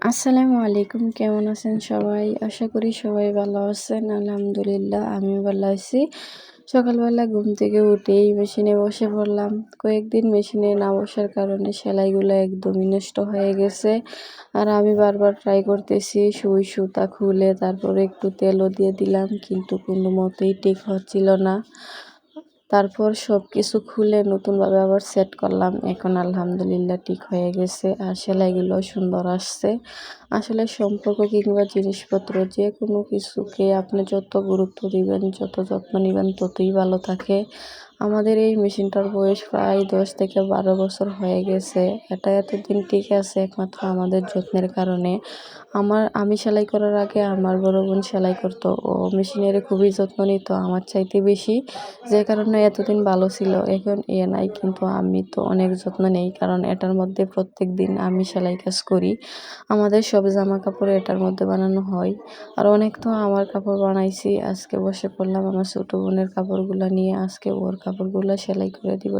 আসসালামু আলাইকুম, কেমন আছেন সবাই? আশা করি সবাই ভালো আছেন। আলহামদুলিল্লাহ আমিও ভালো আছি। সকালবেলা ঘুম থেকে উঠেই মেশিনে বসে পড়লাম। কয়েকদিন মেশিনে না বসার কারণে সেলাইগুলো একদমই নষ্ট হয়ে গেছে। আর আমি বারবার ট্রাই করতেছি সুই সুতা খুলে তারপরে একটু তেলও দিয়ে দিলাম, কিন্তু কোনো মতেই ঠিক হচ্ছিল না। তারপর সব কিছু খুলে নতুনভাবে আবার সেট করলাম। এখন আলহামদুলিল্লাহ ঠিক হয়ে গেছে আর সেলাইগুলো সুন্দর আসছে। আসলে সম্পর্ক কিংবা জিনিসপত্র যে কোনো কিছুকে আপনি যত গুরুত্ব দিবেন, যত যত্ন নিবেন ততই ভালো থাকে। আমাদের এই মেশিনটার বয়স প্রায় 10 থেকে 12 বছর হয়ে গেছে। এটা এতদিন টিকে আছে একমাত্র আমাদের যত্নের কারণে। আমি সেলাই করার আগে আমার বড় বোন সেলাই করতো। ও মেশিনের খুবই যত্ন নিত আমার চাইতে বেশি, যে কারণে এতদিন ভালো ছিল। এখন নাই, কিন্তু আমি তো অনেক যত্ন নেই, কারণ এটার মধ্যে প্রত্যেক দিন আমি সেলাই কাজ করি। আমাদের সব জামা কাপড় এটার মধ্যে বানানো হয়। আর অনেক তো আমার কাপড় বানাইছি। আজকে বসে পড়লাম আমার ছোট বোনের কাপড়গুলো নিয়ে, আজকে ওর কাপড়গুলো সেলাই করে দিব।